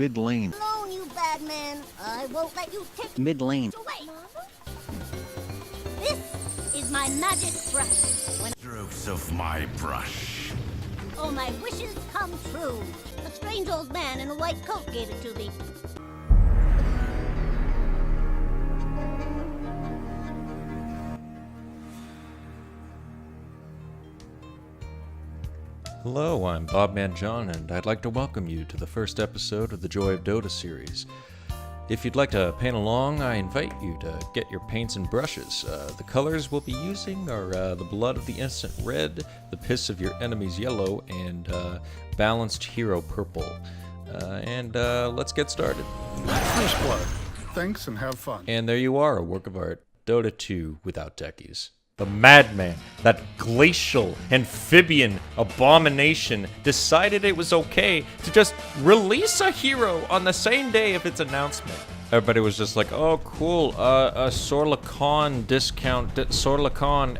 Mid lane. Alone, you bad man. I won't let you take Mid lane. away. This is my magic brush. When Strokes of my brush. all my wishes come true. A strange old man in a white coat gave it to me. Hello, I'm BearManJon, and I'd like to welcome you to the first episode of the Joy of Dota series. If you'd like to paint along, I invite you to get your paints and brushes. The colors we'll be using are the blood of the innocent red, the piss of your enemies yellow, and balanced hero purple. Let's get started. First blood. Thanks and have fun. And there you are, a work of art. Dota 2 without techies. The madman, that glacial, amphibian abomination, decided it was okay to just release a hero on the same day of its announcement. Everybody was just like, oh, cool, a Sorlacon discount, Sorlacon,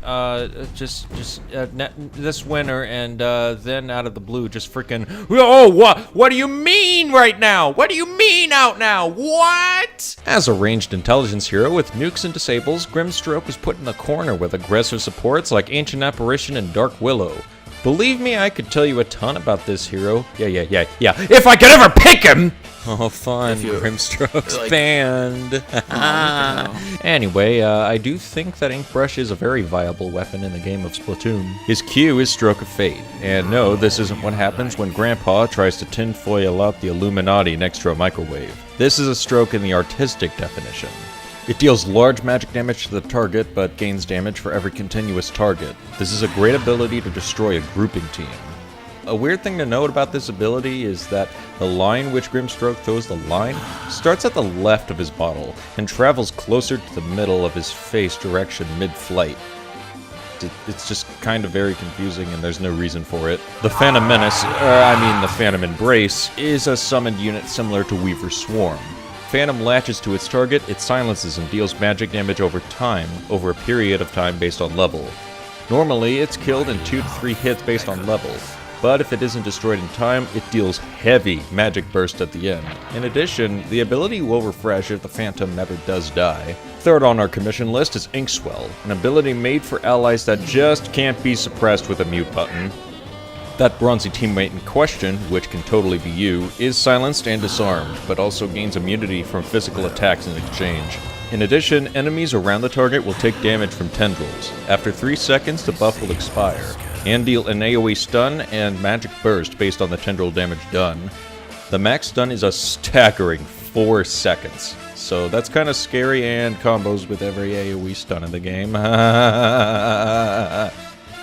this winter, and then out of the blue, just freaking, oh, what do you mean right now? What do you mean out now? What? As a ranged intelligence hero with nukes and disables, Grimstroke was put in the corner with aggressive supports like Ancient Apparition and Dark Willow. Believe me, I could tell you a ton about this hero. Yeah. If I could ever pick him! Oh, fun. Grimstroke's banned. Anyway, I do think that Inkbrush is a very viable weapon in the game of Splatoon. His Q is Stroke of Fate. And no, this isn't what happens when Grandpa tries to tinfoil out the Illuminati next to a microwave. This is a stroke in the artistic definition. It deals large magic damage to the target, but gains damage for every continuous target. This is a great ability to destroy a grouping team. A weird thing to note about this ability is that the line which Grimstroke throws the line starts at the left of his bottle and travels closer to the middle of his face direction mid-flight. It's just kind of very confusing and there's no reason for it. The Phantom Menace, the Phantom Embrace, is a summoned unit similar to Weaver's Swarm. Phantom latches to its target, it silences and deals magic damage over a period of time based on level. Normally, it's killed in 2 to 3 hits based on level, but if it isn't destroyed in time, it deals heavy magic burst at the end. In addition, the ability will refresh if the Phantom never does die. Third on our commission list is Swell, an ability made for allies that just can't be suppressed with a mute button. That bronzy teammate in question, which can totally be you, is silenced and disarmed, but also gains immunity from physical attacks in exchange. In addition, enemies around the target will take damage from tendrils. After 3 seconds, the buff will expire, and deal an AoE stun and magic burst based on the tendril damage done. The max stun is a staggering 4 seconds, so that's kind of scary and combos with every AoE stun in the game.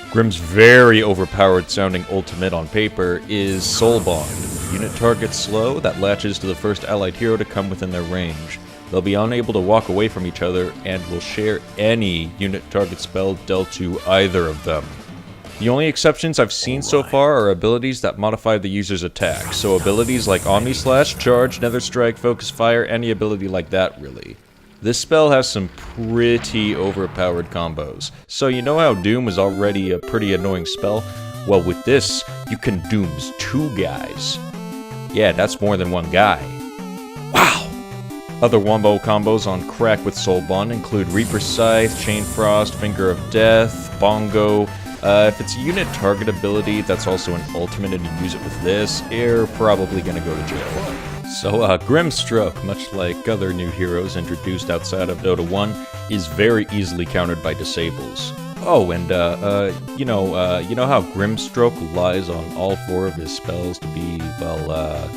Grim's very overpowered sounding ultimate on paper is Soulbind. Unit targets slow that latches to the first allied hero to come within their range. They'll be unable to walk away from each other and will share any unit target spell dealt to either of them. The only exceptions I've seen so far are abilities that modify the user's attack, so abilities like Omni Slash, Charge, Nether Strike, Focus Fire, any ability like that really. This spell has some pretty overpowered combos, so you know how Doom is already a pretty annoying spell? Well, with this, you can Dooms 2 guys. Yeah, that's more than one guy. Wow! Other wombo combos on crack with Soulbind include Reaper Scythe, Chain Frost, Finger of Death, Bongo. If it's a unit target ability that's also an ultimate and you use it with this, you're probably gonna go to jail. So, Grimstroke, much like other new heroes introduced outside of Dota 1, is very easily countered by disables. Oh, and, you know how Grimstroke relies on all 4 of his spells to be, alive?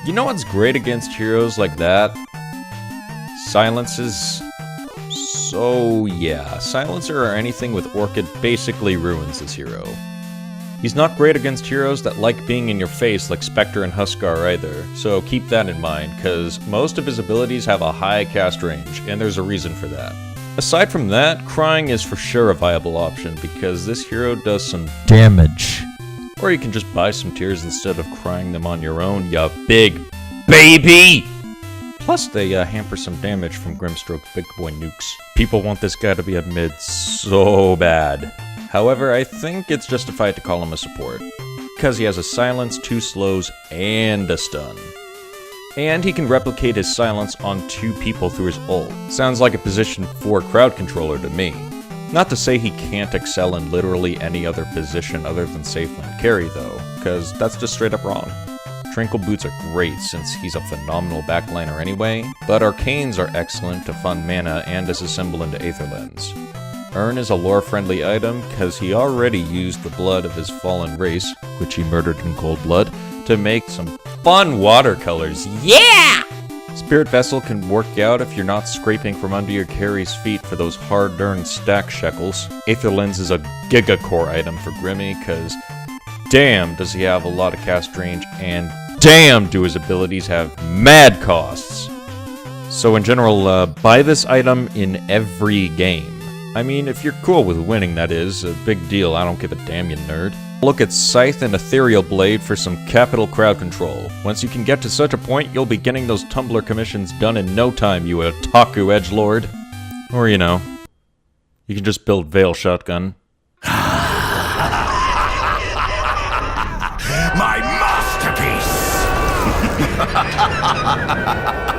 You know what's great against heroes like that? Silences. So, yeah, Silencer or anything with Orchid basically ruins this hero. He's not great against heroes that like being in your face like Spectre and Huskar either, so keep that in mind, cause most of his abilities have a high cast range, and there's a reason for that. Aside from that, crying is for sure a viable option, because this hero does some damage. Or you can just buy some tears instead of crying them on your own, ya big baby! Plus, they hamper some damage from Grimstroke big boy nukes. People want this guy to be a mid so bad. However, I think it's justified to call him a support. because he has a silence, 2 slows, and a stun. And he can replicate his silence on 2 people through his ult. Sounds like a position 4 crowd controller to me. Not to say he can't excel in literally any other position other than safe lane carry though, cause that's just straight up wrong. Tranquil Boots are great since he's a phenomenal backliner anyway, but Arcanes are excellent to fund mana and disassemble into Aether Lens. Urn is a lore-friendly item cause he already used the blood of his fallen race, which he murdered in cold blood, to make some fun watercolors. Yeah! Spirit Vessel can work out if you're not scraping from under your carry's feet for those hard-earned stack shekels. Aether Lens is a giga-core item for Grimmy, cause damn does he have a lot of cast range, and damn do his abilities have mad costs. So in general, buy this item in every game. I mean, if you're cool with winning, that is, a big deal, I don't give a damn, you nerd. Look at Scythe and Ethereal Blade for some capital crowd control. Once you can get to such a point, you'll be getting those Tumblr commissions done in no time, you otaku edgelord. Or, you know, you can just build Veil Shotgun. My masterpiece!